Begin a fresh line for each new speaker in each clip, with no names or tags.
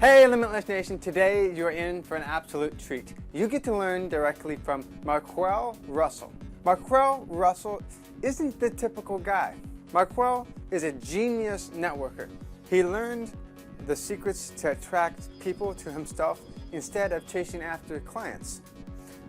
Hey Limitless Nation, today you're in for an absolute treat. You get to learn directly from Marquel Russell. Marquel Russell isn't the typical guy. Marquel is a genius networker. He learned the secrets to attract people to himself instead of chasing after clients.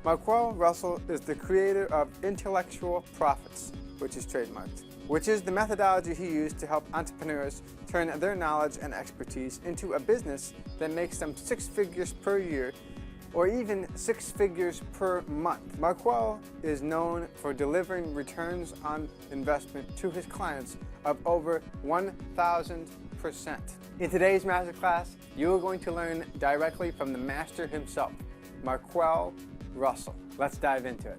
Marquel Russell is the creator of IntellectualPROFITS, which is trademarked, which is the methodology he used to help entrepreneurs turn their knowledge and expertise into a business that makes them 6 figures per year or even 6 figures per month. Marquel is known for delivering returns on investment to his clients of over 1,000%. In today's masterclass, you are going to learn directly from the master himself, Marquel Russell. Let's dive into it.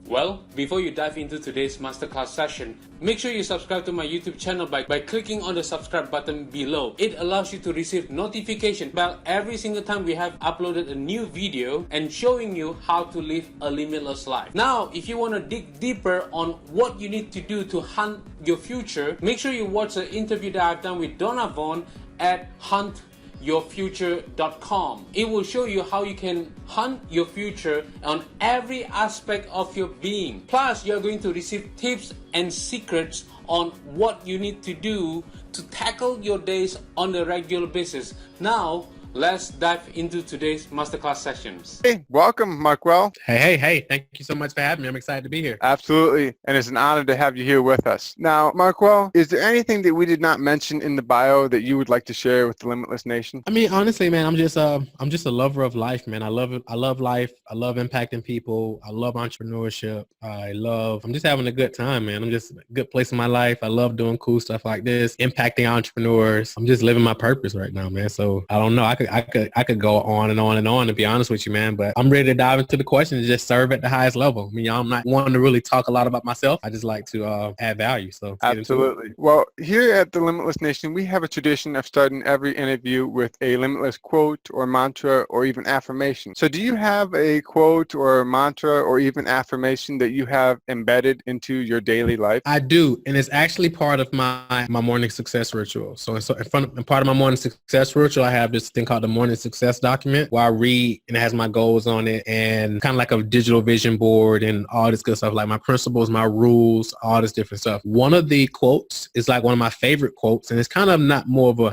Well, before you dive into today's masterclass session, make sure you subscribe to my YouTube channel by clicking on the subscribe button below. It allows you to receive notification about every single time we have uploaded a new video and showing you how to live a limitless life. Now, if you want to dig deeper on what you need to do to hunt your future, make sure you watch the interview that I've done with Donna Vaughn at huntyourfuture.com. It will show you how you can hunt your future on every aspect of your being. Plus, you're going to receive tips and secrets on what you need to do to tackle your days on a regular basis. Now, let's dive into today's masterclass sessions.
Hey, welcome, Marquel.
Hey. Thank you so much for having me. I'm excited to be here.
Absolutely. And it's an honor to have you here with us. Now, Marquel, is there anything that we did not mention in the bio that you would like to share with the Limitless Nation?
I mean, honestly, man, I'm just a lover of life, man. I love it. I love life. I love impacting people. I love entrepreneurship. I'm just having a good time, man. I'm just in a good place in my life. I love doing cool stuff like this, impacting entrepreneurs. I'm just living my purpose right now, man. So I don't know. I could go on and on and on, to be honest with you, man, but I'm ready to dive into the question and just serve at the highest level. I mean, I'm not wanting to really talk a lot about myself. I just like to add value. So
absolutely. Well, here at the Limitless Nation, we have a tradition of starting every interview with a limitless quote or mantra or even affirmation. So do you have a quote or mantra or even affirmation that you have embedded into your daily life?
I do, and it's actually part of my morning success ritual. So part of my morning success ritual, I have this thing called the morning success document where I read and it has my goals on it and kind of like a digital vision board and all this good stuff, like my principles, my rules, all this different stuff. One of the quotes is like one of my favorite quotes, and it's kind of not more of I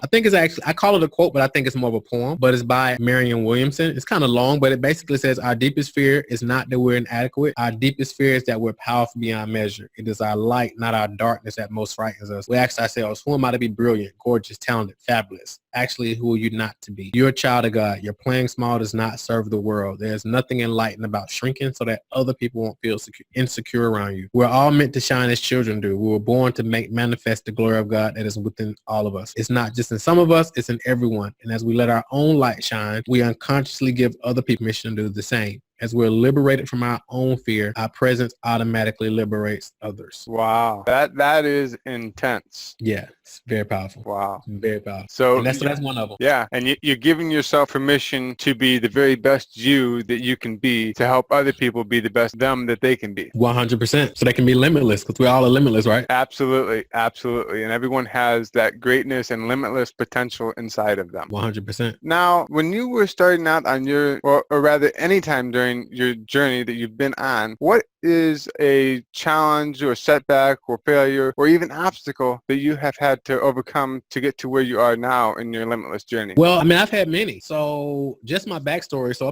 call it a quote, but I think it's more of a poem, but it's by Marianne Williamson. It's kind of long, but it basically says, our deepest fear is not that we're inadequate. Our deepest fear is that we're powerful beyond measure. It is our light, not our darkness, that most frightens us. We ask ourselves, who am I to be brilliant, gorgeous, talented, fabulous? Actually, who are you not to be? You're a child of God. Your playing small does not serve the world. There's nothing enlightened about shrinking so that other people won't feel insecure around you. We're all meant to shine as children do. We were born to make manifest the glory of God that is within all of us. It's not just in some of us, it's in everyone. And as we let our own light shine, we unconsciously give other people permission to do the same. As we're liberated from our own fear, our presence automatically liberates others.
Wow. That is intense.
Yeah, it's very powerful.
Wow.
Very powerful.
So
that's one of them.
Yeah. And you're giving yourself permission to be the very best you that you can be, to help other people be the best them that they can be.
100%. So they can be limitless, because we all are limitless, right?
Absolutely. Absolutely. And everyone has that greatness and limitless potential inside of them.
100%.
Now, when you were starting out on or rather anytime during your journey that you've been on, what is a challenge or setback or failure or even obstacle that you have had to overcome to get to where you are now in your limitless journey?
Well, I mean, I've had many. So just my backstory. So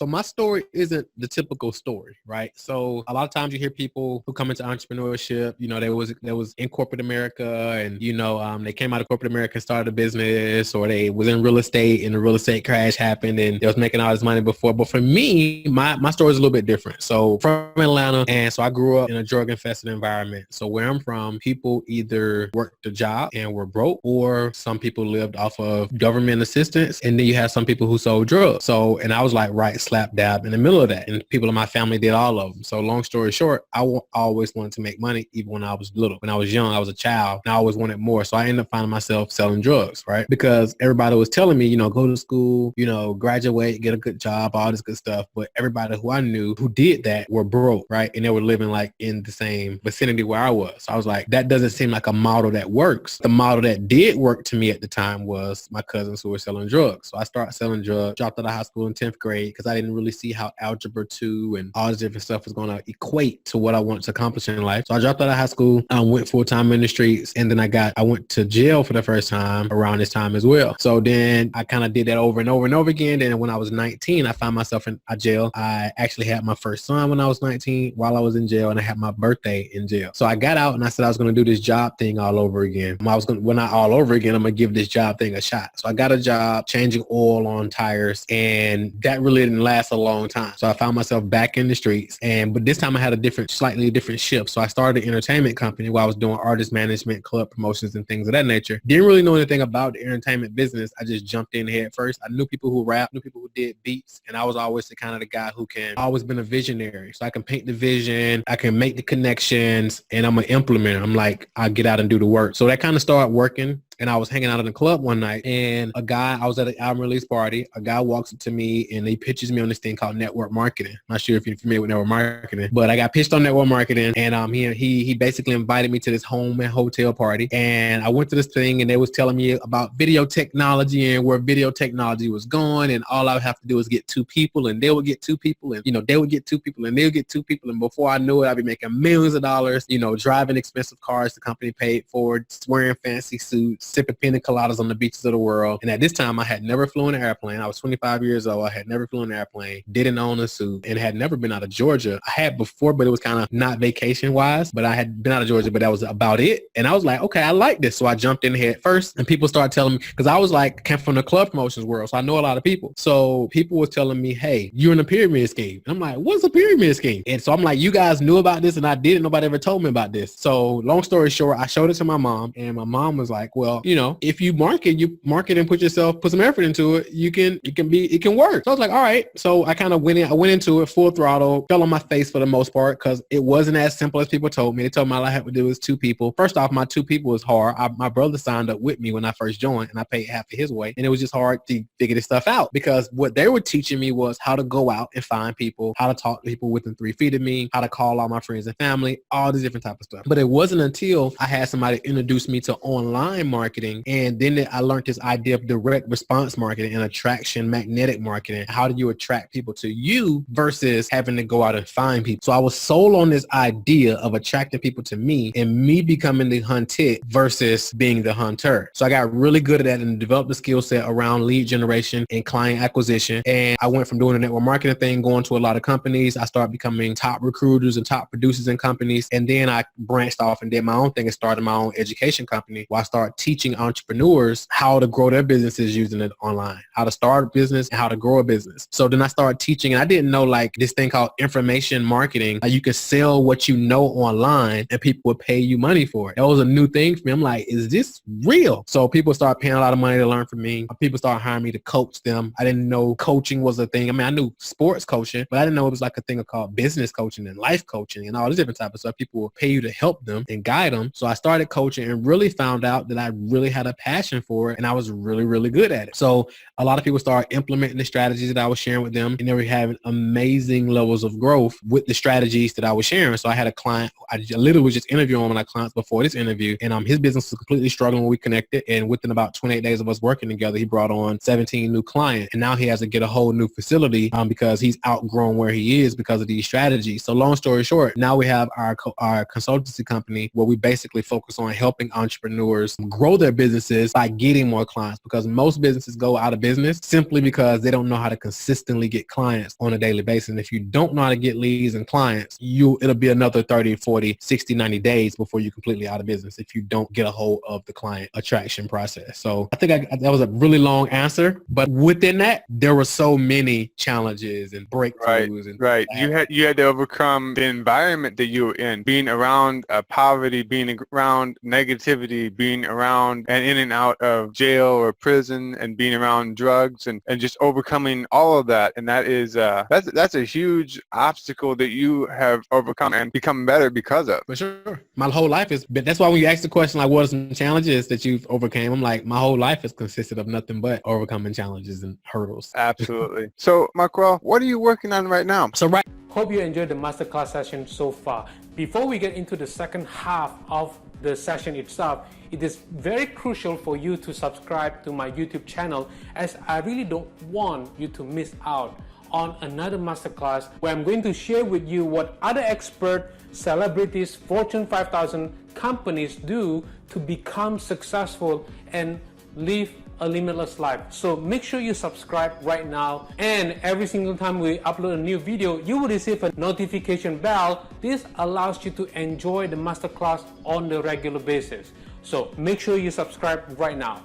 my story isn't the typical story, right? So a lot of times you hear people who come into entrepreneurship, there was in corporate America, and, they came out of corporate America and started a business, or they was in real estate and the real estate crash happened and they was making all this money before. But for me, my story is a little bit different. So from Atlanta, and so I grew up in a drug-infested environment. So where I'm from, people either worked a job and were broke, or some people lived off of government assistance, and then you have some people who sold drugs. So, and I was like right slap dab in the middle of that, and people in my family did all of them. So long story short, I always wanted to make money, even when I was little. When I was young, I was a child, and I always wanted more. So I ended up finding myself selling drugs, right? Because everybody was telling me, go to school, graduate, get a good job, all this good stuff. But everybody who I knew who did that were broke, right? right? And they were living like in the same vicinity where I was. So I was like, that doesn't seem like a model that works. The model that did work to me at the time was my cousins who were selling drugs. So I started selling drugs, dropped out of high school in 10th grade because I didn't really see how algebra 2 and all this different stuff was going to equate to what I wanted to accomplish in life. So I dropped out of high school, went full-time in the streets, and then I went to jail for the first time around this time as well. So then I kind of did that over and over and over again. Then when I was 19, I found myself in a jail. I actually had my first son when I was 19 while I was in jail, and I had my birthday in jail. So I got out and I said I was going to do this job thing all over again. Well, not all over again, I'm going to give this job thing a shot. So I got a job changing oil on tires, and that really didn't last a long time. So I found myself back in the streets, but this time I had a slightly different shift. So I started an entertainment company where I was doing artist management, club promotions, and things of that nature. Didn't really know anything about the entertainment business. I just jumped in head first. I knew people who rap, knew people who did beats, and I was always the kind of the guy who can always been a visionary. So I can paint the vision, I can make the connections, and I'm an implementer. I'm like, I get out and do the work. So that kind of started working. And I was hanging out in the club one night, and I was at an album release party. A guy walks up to me and he pitches me on this thing called network marketing. I'm not sure if you're familiar with network marketing, but I got pitched on network marketing, and he basically invited me to this home and hotel party. And I went to this thing, and they was telling me about video technology and where video technology was going, and all I would have to do is get 2 people, and they would get 2 people, and they would get 2 people, and they would get 2 people, and before I knew it, I'd be making millions of dollars, driving expensive cars the company paid for, wearing fancy suits, sipping pina coladas on the beaches of the world. And at this time, I had never flown an airplane. I was 25 years old. I had never flown an airplane, didn't own a suit, and had never been out of Georgia. I had before, but it was kind of not vacation wise, but I had been out of Georgia, but that was about it. And I was like, okay, I like this. So I jumped in head first, and people started telling me, because I was like, came from the club promotions world, so I know a lot of people. So people were telling me, hey, you're in a pyramid scheme. And I'm like, what's a pyramid scheme? And so I'm like, you guys knew about this and I didn't. Nobody ever told me about this. So long story short, I showed it to my mom, and my mom was like, well, if you market and put some effort into it, it can work. So I was like, all right. So I kind of went into it full throttle, fell on my face for the most part, because it wasn't as simple as people told me. They told me all I had to do was 2 people. First off, my 2 people was hard. My brother signed up with me when I first joined, and I paid half of his way. And it was just hard to figure this stuff out, because what they were teaching me was how to go out and find people, how to talk to people within 3 feet of me, how to call all my friends and family, all these different type of stuff. But it wasn't until I had somebody introduce me to online marketing, and then I learned this idea of direct response marketing and attraction magnetic marketing. How do you attract people to you versus having to go out and find people? So I was sold on this idea of attracting people to me and me becoming the hunted versus being the hunter. So I got really good at that and developed a skill set around lead generation and client acquisition. And I went from doing the network marketing thing, going to a lot of companies. I started becoming top recruiters and top producers in companies. And then I branched off and did my own thing and started my own education company, where I started teaching entrepreneurs how to grow their businesses using it online, how to start a business and how to grow a business. So then I started teaching, and I didn't know like this thing called information marketing. You can sell what you know online and people will pay you money for it. That was a new thing for me. I'm like, is this real? So people started paying a lot of money to learn from me. People started hiring me to coach them. I didn't know coaching was a thing. I mean, I knew sports coaching, but I didn't know it was like a thing called business coaching and life coaching and all this different type of stuff. People will pay you to help them and guide them. So I started coaching and really found out that I really had a passion for it, and I was really, really good at it. So a lot of people started implementing the strategies that I was sharing with them, and they were having amazing levels of growth with the strategies that I was sharing. So I had a client, I literally was just interviewing one of my clients before this interview, and his business was completely struggling when we connected. And within about 28 days of us working together, he brought on 17 new clients, and now he has to get a whole new facility because he's outgrown where he is because of these strategies. So long story short, now we have our consultancy company where we basically focus on helping entrepreneurs grow their businesses by getting more clients, because most businesses go out of business simply because they don't know how to consistently get clients on a daily basis. And if you don't know how to get leads and clients, it'll be another 30, 40, 60, 90 days before you're completely out of business if you don't get a hold of the client attraction process. So I think that was a really long answer, but within that, there were so many challenges and breakthroughs.
Right. You had to overcome the environment that you were in, being around poverty, being around negativity, being around around and in and out of jail or prison and being around drugs and just overcoming all of that. And that is, that's a huge obstacle that you have overcome and become better because of.
For sure. My whole life is, but that's why when you ask the question, like, what are some challenges that you've overcame? I'm like, my whole life has consisted of nothing but overcoming challenges and hurdles.
Absolutely. So, Marquel, what are you working on right now?
So right.
Hope you enjoyed the masterclass session so far. Before we get into the second half of the session itself, it is very crucial for you to subscribe to my YouTube channel, as I really don't want you to miss out on another masterclass where I'm going to share with you what other expert celebrities, Fortune 5000 companies do to become successful and live a limitless life. So make sure you subscribe right now, and every single time we upload a new video, you will receive a notification bell. This allows you to enjoy the masterclass on the regular basis. So make sure you subscribe right now.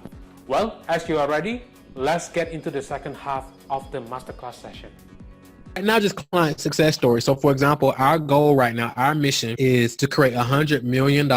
Well, as you are ready, let's get into the second half of the masterclass session.
Not just client success stories. So for example, our goal right now, our mission is to create $100 million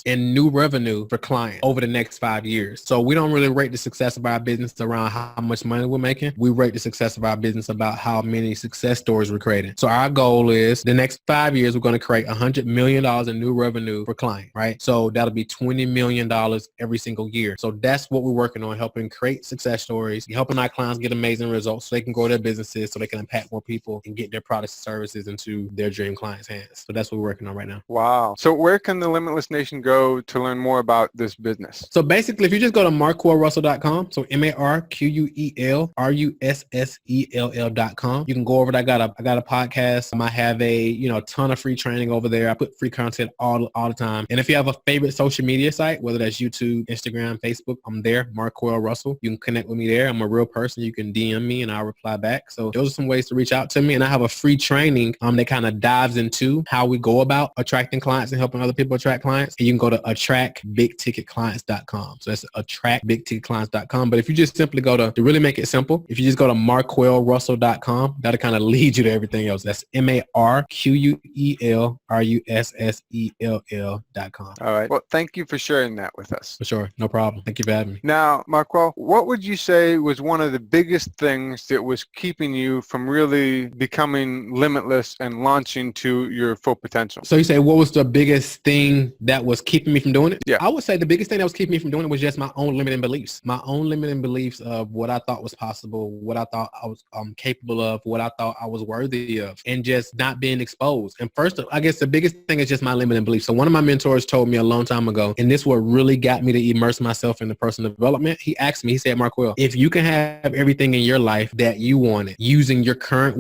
in new revenue for clients over the next 5 years. So we don't really rate the success of our business around how much money we're making. We rate the success of our business about how many success stories we're creating. So our goal is the next 5 years, we're going to create $100 million in new revenue for clients, right? So that'll be $20 million every single year. So that's what we're working on, helping create success stories, helping our clients get amazing results so they can grow their businesses, so they can impact more people and get their products and services into their dream clients' hands. So that's what we're working on right now.
Wow. So where can the Limitless Nation go to learn more about this business?
So basically, if you just go to marquelrussell.com, so MarquelLL.com, you can go over there. I got a podcast. I have a ton of free training over there. I put free content all the time. And if you have a favorite social media site, whether that's YouTube, Instagram, Facebook, I'm there, Marquel Russell. You can connect with me there. I'm a real person. You can DM me and I'll reply back. So those are some ways to reach out to me. And I have a free training that kind of dives into how we go about attracting clients and helping other people attract clients. And you can go to attractbigticketclients.com. So that's attractbigticketclients.com. But if you just simply go to really make it simple, if you just go to marquelrussell.com, that'll kind of lead you to everything else. That's MarquelRussell.com.
All right. Well, thank you for sharing that with us.
For sure. No problem. Thank you for having me.
Now, Marquel, what would you say was one of the biggest things that was keeping you from really becoming limitless and launching to your full potential?
So you say, what was the biggest thing that was keeping me from doing it?
Yeah.
I would say the biggest thing that was keeping me from doing it was just my own limiting beliefs. My own limiting beliefs of what I thought was possible, what I thought I was capable of, what I thought I was worthy of, and just not being exposed. And first, I guess the biggest thing is just my limiting beliefs. So one of my mentors told me a long time ago, and this what really got me to immerse myself in the personal development. He asked me, he said, Marquel, if you can have everything in your life that you wanted, using your current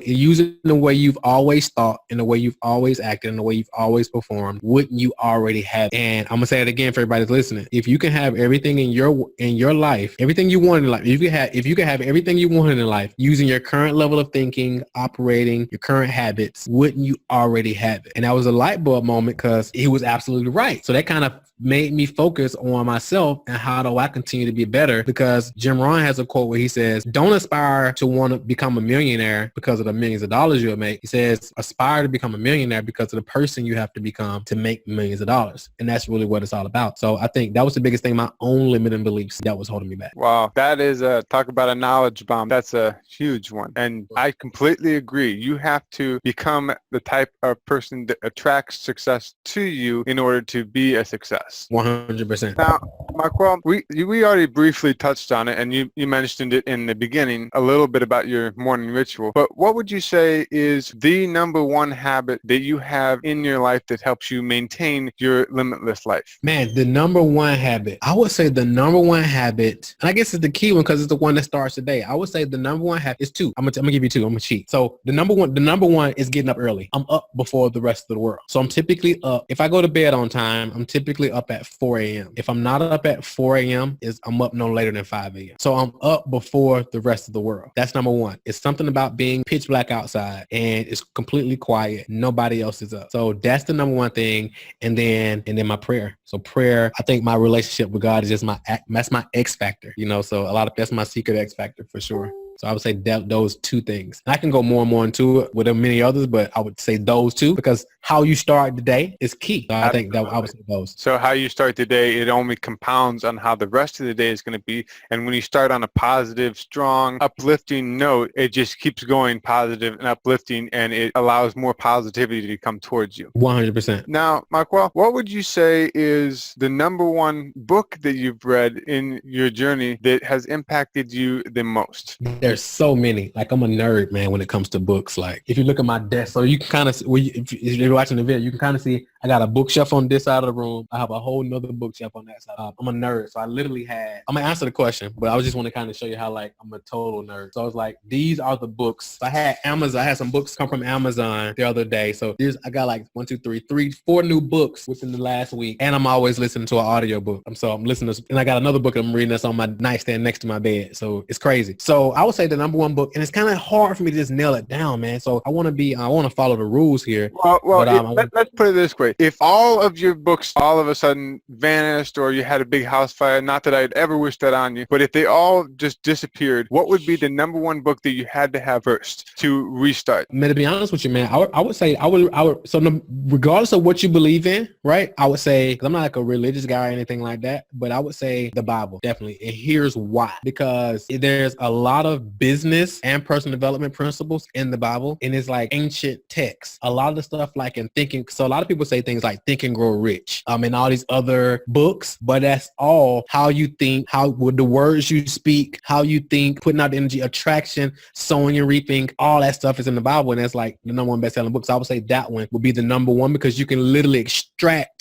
using the way you've always thought and the way you've always acted and the way you've always performed, wouldn't you already have it? And I'm gonna say it again for everybody that's listening. If you can have everything in your life, everything you want in life, if you can have everything you wanted in life using your current level of thinking, operating, your current habits, wouldn't you already have it? And that was a light bulb moment because he was absolutely right. So that kind of made me focus on myself and how do I continue to be better, because Jim Rohn has a quote where he says, don't aspire to want to become a millionaire because of the millions of dollars you'll make. He says, aspire to become a millionaire because of the person you have to become to make millions of dollars. And that's really what it's all about. So I think that was the biggest thing, my own limiting beliefs that was holding me back.
Wow. That is talk about a knowledge bomb. That's a huge one. And I completely agree. You have to become the type of person that attracts success to you in order to be a success.
100%.
Now, Marquel, we already briefly touched on it, and you mentioned it in the beginning, a little bit about your morning ritual. But what would you say is the number one habit that you have in your life that helps you maintain your limitless life?
Man, the number one habit, I would say the number one habit, and I guess it's the key one because it's the one that starts today. I would say the number one habit is two. I'm gonna give you two. I'm gonna cheat. So the number one is getting up early. I'm up before the rest of the world. So I'm typically up. If I go to bed on time, I'm typically up at 4 a.m. If I'm not up at 4 a.m., I'm up no later than 5 a.m. So I'm up before the rest of the world. That's number one. It's something about being pitch black outside and it's completely quiet. Nobody else is up. So that's the number one thing. And then my prayer. So prayer, I think my relationship with God is just that's my X factor, so that's my secret X factor for sure. So I would say that those two things. And I can go more and more into it with many others, but I would say those two because how you start the day is key. So I think that I would say those.
So how you start the day, it only compounds on how the rest of the day is going to be. And when you start on a positive, strong, uplifting note, it just keeps going positive and uplifting, and it allows more positivity to come towards you.
100%.
Now, Marquel, what would you say is the number one book that you've read in your journey that has impacted you the most?
There's so many. Like, I'm a nerd, man, when it comes to books. Like, if you look at my desk, so you can kind of, if you're watching the video, you can kind of see I got a bookshelf on this side of the room. I have a whole nother bookshelf on that side. I'm a nerd. So I literally had, I'm going to answer the question, but I just want to kind of show you how, like, I'm a total nerd. So I was like, these are the books. I had Amazon. I had some books come from Amazon the other day. So I got like 4 new books within the last week. And I'm always listening to an audio book. I'm listening to, and I got another book I'm reading that's on my nightstand next to my bed. So it's crazy. So I would say the number one book, and it's kind of hard for me to just nail it down, man. So I want to follow the rules here.
Let's put it this way. If all of your books all of a sudden vanished, or you had a big house fire, not that I'd ever wish that on you, but if they all just disappeared, what would be the number one book that you had to have first to restart?
Man, to be honest with you, man, I would say regardless of what you believe in, right? I would say, 'cause I'm not like a religious guy or anything like that, but I would say the Bible, definitely. And here's why. Because there's a lot of business and personal development principles in the Bible, and it's like ancient texts. A lot of the stuff like in thinking, so a lot of people say things like Think and Grow Rich, and all these other books, but that's all how you think, how with the words you speak, how you think, putting out the energy, attraction, sowing and reaping, all that stuff is in the Bible, and that's like the number one best-selling book. So I would say that one would be the number one because you can literally extract,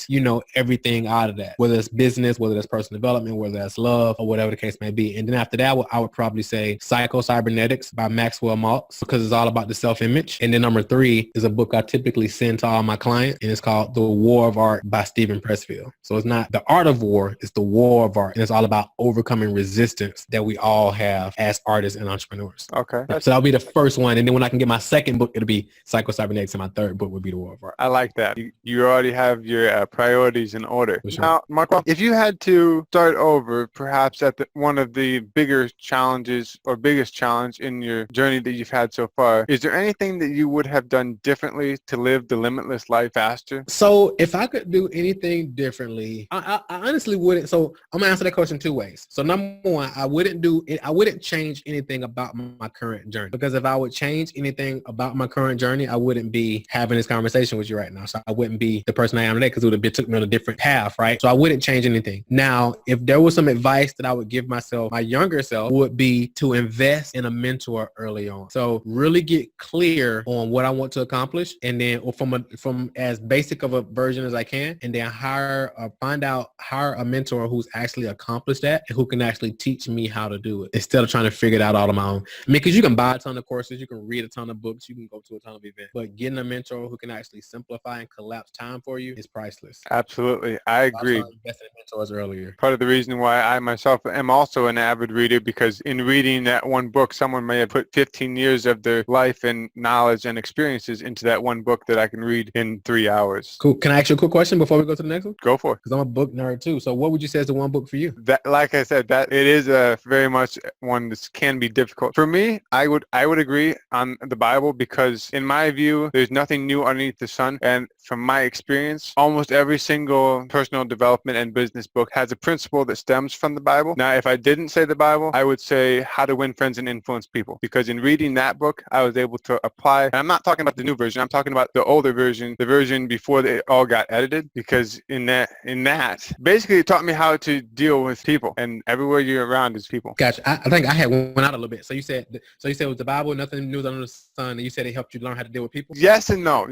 everything out of that, whether it's business, whether it's personal development, whether that's love, or whatever the case may be. And then after that, I would probably say Psycho-Cybernetics by Maxwell Maltz, because it's all about the self-image. And then number 3 is a book I typically send to all my clients, and it's called The War of Art by Stephen Pressfield. So it's not the art of war, it's the war of art. And it's all about overcoming resistance that we all have as artists and entrepreneurs.
Okay.
So that'll be the first one. And then when I can get my second book, it'll be Psycho-Cybernetics, and my third book would be The War of Art.
I like that. You already have your priorities in order.
For sure.
Now, Marquel, if you had to start over, perhaps at one of the bigger challenges or biggest challenge in your journey that you've had so far, is there anything that you would have done differently to live the limitless life faster?
So if I could do anything differently, I honestly wouldn't. So I'm gonna answer that question 2 ways. So number one, I wouldn't change anything about my current journey, because if I would change anything about my current journey, I wouldn't be having this conversation with you right now. So I wouldn't be the person I am today, because it would have took me on a different path, right? So I wouldn't change anything. Now, if there was some advice that I would give myself, my younger self, would be to invest in a mentor early on. So really get clear on what I want to accomplish, and then from as basic of a version as I can, and then hire a mentor who's actually accomplished that and who can actually teach me how to do it, instead of trying to figure it out all on my own. I mean, because you can buy a ton of courses, you can read a ton of books, you can go to a ton of events, but getting a mentor who can actually simplify and collapse time for you is priceless.
Absolutely. I agree.
I invested in mentors earlier.
Part of the reason why I myself am also an avid reader, because in reading that one book, someone may have put 15 years of their life and knowledge and experiences into that one book that I can read in 3 hours.
Cool. Can I ask you a quick question before we go to the next one?
Go for it.
Because I'm a book nerd too. So what would you say is the one book for you?
That, like I said, that it is a very much one that can be difficult. For me, I would agree on the Bible, because in my view, there's nothing new underneath the sun. And from my experience, almost every single personal development and business book has a principle that stems from the Bible. Now, if I didn't say the Bible, I would say How to Win Friends and Influence People, because in reading that book, I was able to apply, and I'm not talking about the new version, I'm talking about the older version, the version before they all got edited, because in that, basically it taught me how to deal with people, and everywhere you're around is people.
Gotcha. I think I had one out a little bit. So you said it was the Bible, nothing new under the sun, and you said it helped you learn how to deal with people?
Yes and no.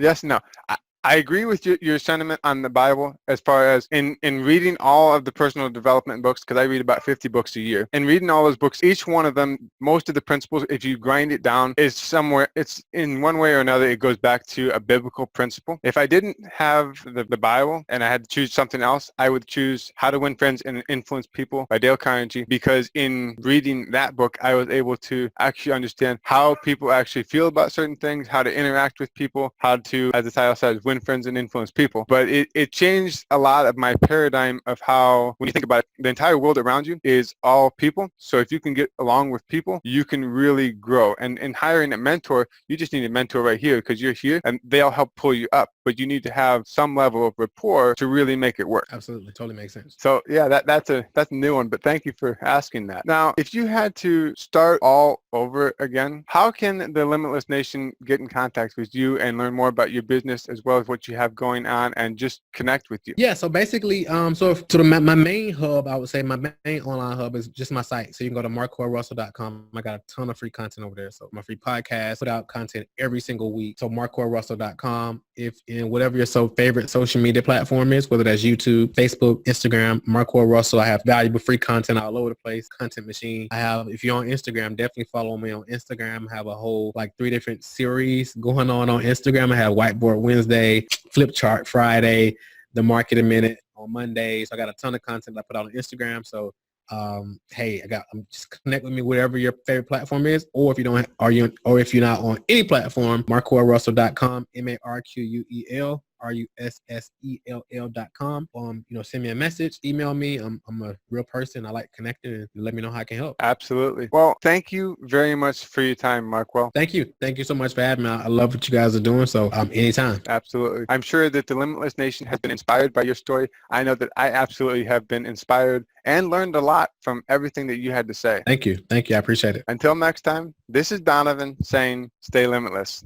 I agree with your sentiment on the Bible, as far as in reading all of the personal development books, because I read about 50 books a year. And reading all those books, each one of them, most of the principles, if you grind it down, is somewhere, it's in one way or another, it goes back to a biblical principle. If I didn't have the Bible and I had to choose something else, I would choose How to Win Friends and Influence People by Dale Carnegie, because in reading that book, I was able to actually understand how people actually feel about certain things, how to interact with people, how to, as the title says, win win friends and influence people. But it changed a lot of my paradigm of how, when you think about it, the entire world around you is all people. So if you can get along with people, you can really grow. And in hiring a mentor, you just need a mentor right here because you're here and they'll help pull you up. But you need to have some level of rapport to really make it work.
Absolutely. Totally makes sense.
So yeah, that's a new one, but thank you for asking that. Now, if you had to start all over again, how can the Limitless Nation get in contact with you and learn more about your business as well as what you have going on and just connect with you?
Yeah, so basically, my main hub, I would say my main online hub is just my site. So you can go to MarquellRussell.com. I got a ton of free content over there. So my free podcast, put out content every single week. So MarquellRussell.com. If in whatever your favorite social media platform is, whether that's YouTube, Facebook, Instagram, Marquel Russell, I have valuable free content all over the place, content machine. I have, if you're on Instagram, definitely follow me on Instagram. I have a whole 3 different series going on Instagram. I have Whiteboard Wednesday, Flip Chart Friday, The Market Minute on Monday. So I got a ton of content I put out on Instagram. So hey, just connect with me whatever your favorite platform is, or if you don't, if you're not on any platform, MarquellRussell.com, MarquellRussell.com. Send me a message, email me. I'm a real person. I like connecting, and let me know how I can help.
Absolutely. Well, thank you very much for your time, Marquel.
Thank you. Thank you so much for having me. I love what you guys are doing. So anytime.
Absolutely. I'm sure that the Limitless Nation has been inspired by your story. I know that I absolutely have been inspired and learned a lot from everything that you had to say.
Thank you. Thank you. I appreciate it.
Until next time, this is Donovan saying stay limitless.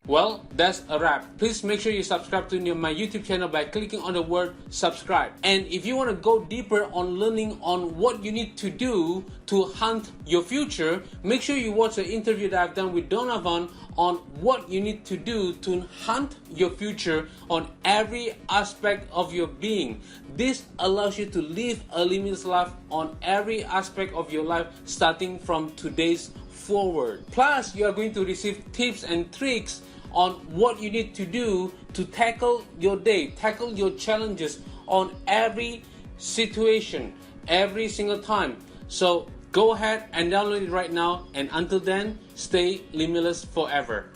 Well, that's a wrap. Please make sure you subscribe to my YouTube channel by clicking on the word subscribe. And if you want to go deeper on learning on what you need to do to hunt your future, make sure you watch the interview that I've done with Donovan on what you need to do to hunt your future on every aspect of your being. This allows you to live a limitless life on every aspect of your life starting from today's forward. Plus, you are going to receive tips and tricks on what you need to do to tackle your day, tackle your challenges on every situation, every single time. So go ahead and download it right now, and until then, stay limitless forever.